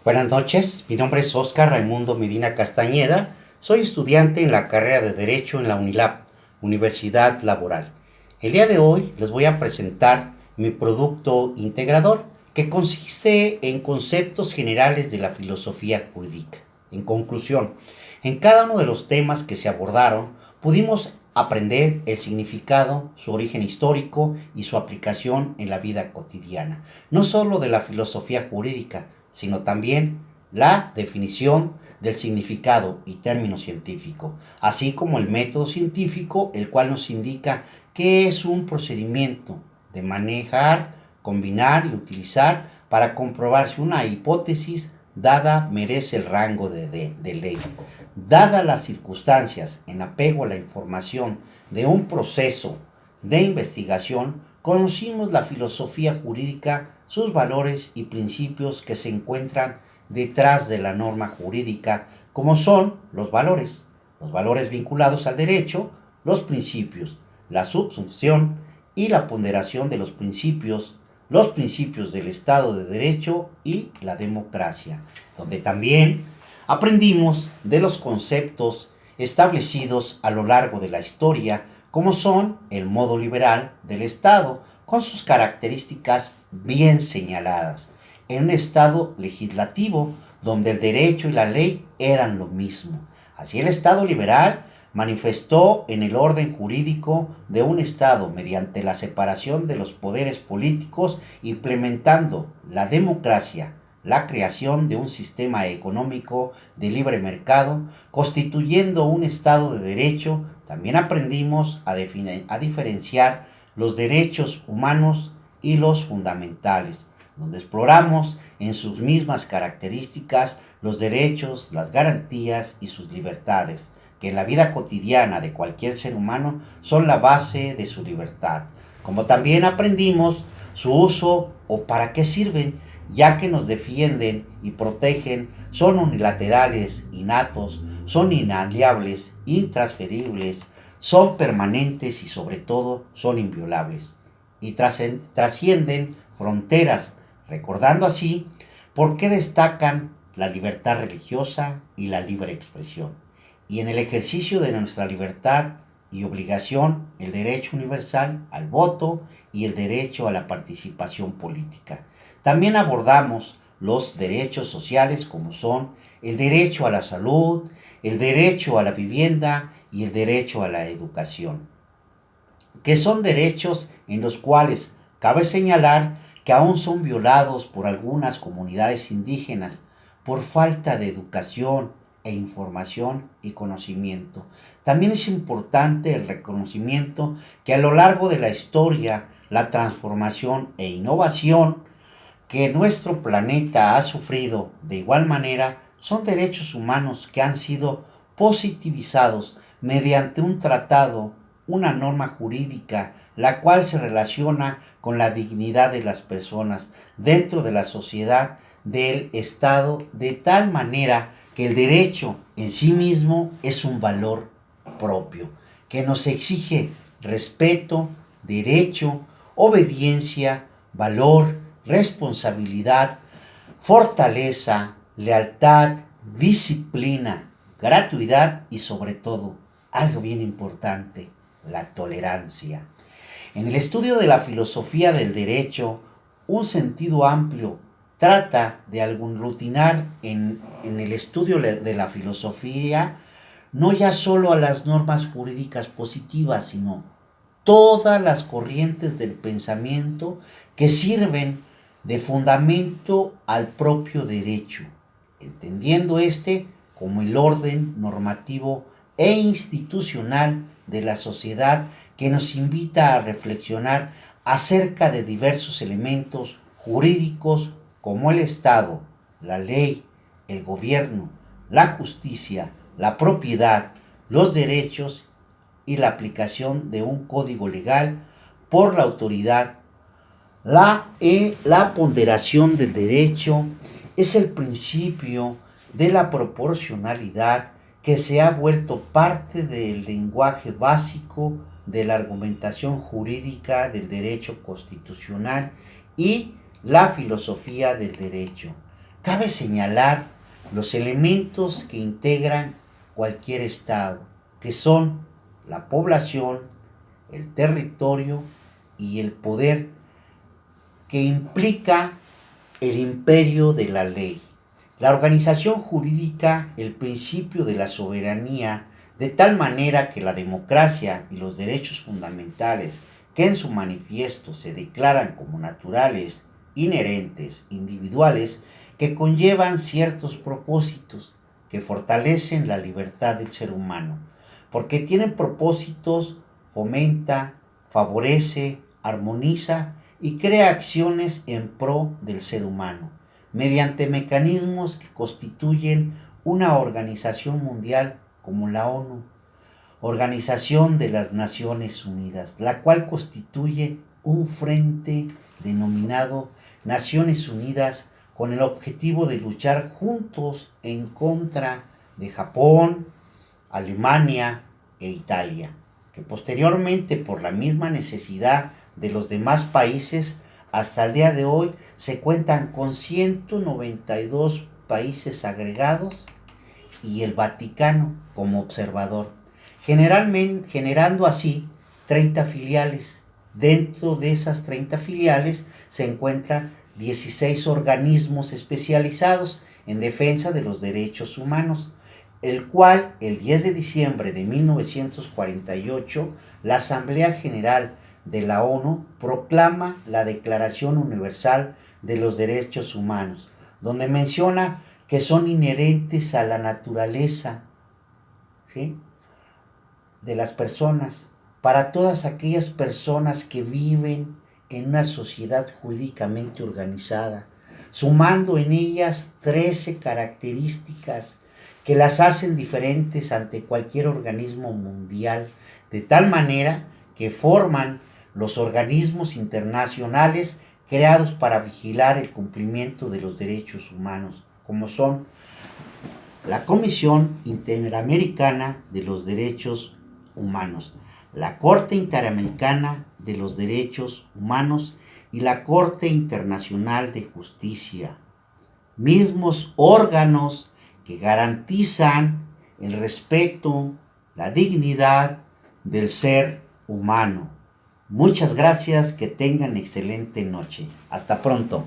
Buenas noches, mi nombre es Óscar Raimundo Medina Castañeda, soy estudiante en la carrera de Derecho en la UNILAB, Universidad Laboral. El día de hoy les voy a presentar mi producto integrador, que consiste en conceptos generales de la filosofía jurídica. En conclusión, en cada uno de los temas que se abordaron, pudimos aprender el significado, su origen histórico y su aplicación en la vida cotidiana, no solo de la filosofía jurídica, sino también la definición del significado y término científico, así como el método científico, el cual nos indica qué es un procedimiento de manejar, combinar y utilizar para comprobar si una hipótesis dada merece el rango de ley. Dadas las circunstancias en apego a la información de un proceso de investigación, conocimos la filosofía jurídica, sus valores y principios que se encuentran detrás de la norma jurídica, como son los valores vinculados al derecho, los principios, la subsunción y la ponderación de los principios del Estado de Derecho y la democracia, donde también aprendimos de los conceptos establecidos a lo largo de la historia, como son el modo liberal del Estado, con sus características bien señaladas, en un Estado legislativo donde el derecho y la ley eran lo mismo. Así el Estado liberal manifestó en el orden jurídico de un Estado mediante la separación de los poderes políticos, implementando la democracia, la creación de un sistema económico de libre mercado, constituyendo un Estado de derecho. También aprendimos a diferenciar los derechos humanos y los fundamentales, donde exploramos en sus mismas características los derechos, las garantías y sus libertades, que en la vida cotidiana de cualquier ser humano son la base de su libertad. Como también aprendimos su uso o para qué sirven, ya que nos defienden y protegen, son unilaterales, innatos, son inalienables, intransferibles, son permanentes y sobre todo son inviolables. Y trascienden fronteras, recordando así por qué destacan la libertad religiosa y la libre expresión. Y en el ejercicio de nuestra libertad y obligación, el derecho universal al voto y el derecho a la participación política. También abordamos los derechos sociales, como son el derecho a la salud, el derecho a la vivienda y el derecho a la educación, que son derechos en los cuales cabe señalar que aún son violados por algunas comunidades indígenas por falta de educación e información y conocimiento. También es importante el reconocimiento que a lo largo de la historia, la transformación e innovación que nuestro planeta ha sufrido de igual manera son derechos humanos que han sido positivizados mediante un tratado, una norma jurídica, la cual se relaciona con la dignidad de las personas dentro de la sociedad del Estado, de tal manera que el derecho en sí mismo es un valor propio, que nos exige respeto, derecho, obediencia, valor, responsabilidad, fortaleza, lealtad, disciplina, gratuidad y sobre todo, algo bien importante, la tolerancia. En el estudio de la filosofía del derecho, un sentido amplio trata de aglutinar en el estudio de la filosofía no ya solo a las normas jurídicas positivas, sino todas las corrientes del pensamiento que sirven de fundamento al propio derecho, entendiendo este como el orden normativo e institucional de la sociedad que nos invita a reflexionar acerca de diversos elementos jurídicos como el Estado, la ley, el gobierno, la justicia, la propiedad, los derechos y la aplicación de un código legal por la autoridad. La ponderación del derecho es el principio de la proporcionalidad que se ha vuelto parte del lenguaje básico de la argumentación jurídica del derecho constitucional y la filosofía del derecho. Cabe señalar los elementos que integran cualquier Estado, que son la población, el territorio y el poder que implica el imperio de la ley. La organización jurídica, el principio de la soberanía, de tal manera que la democracia y los derechos fundamentales que en su manifiesto se declaran como naturales, inherentes, individuales, que conllevan ciertos propósitos que fortalecen la libertad del ser humano, porque tienen propósitos, fomenta, favorece, armoniza y crea acciones en pro del ser humano, mediante mecanismos que constituyen una organización mundial como la ONU, Organización de las Naciones Unidas, la cual constituye un frente denominado Naciones Unidas con el objetivo de luchar juntos en contra de Japón, Alemania e Italia, que posteriormente por la misma necesidad de los demás países, hasta el día de hoy se cuentan con 192 países agregados y el Vaticano como observador, generando así 30 filiales. Dentro de esas 30 filiales se encuentran 16 organismos especializados en defensa de los derechos humanos, el cual el 10 de diciembre de 1948 la Asamblea General de la ONU proclama la Declaración Universal de los Derechos Humanos, donde menciona que son inherentes a la naturaleza, ¿sí?, de las personas, para todas aquellas personas que viven en una sociedad jurídicamente organizada, sumando en ellas 13 características que las hacen diferentes ante cualquier organismo mundial, de tal manera que forman los organismos internacionales creados para vigilar el cumplimiento de los derechos humanos, como son la Comisión Interamericana de los Derechos Humanos, la Corte Interamericana de los Derechos Humanos y la Corte Internacional de Justicia, mismos órganos que garantizan el respeto, la dignidad del ser humano. Muchas gracias, que tengan excelente noche. Hasta pronto.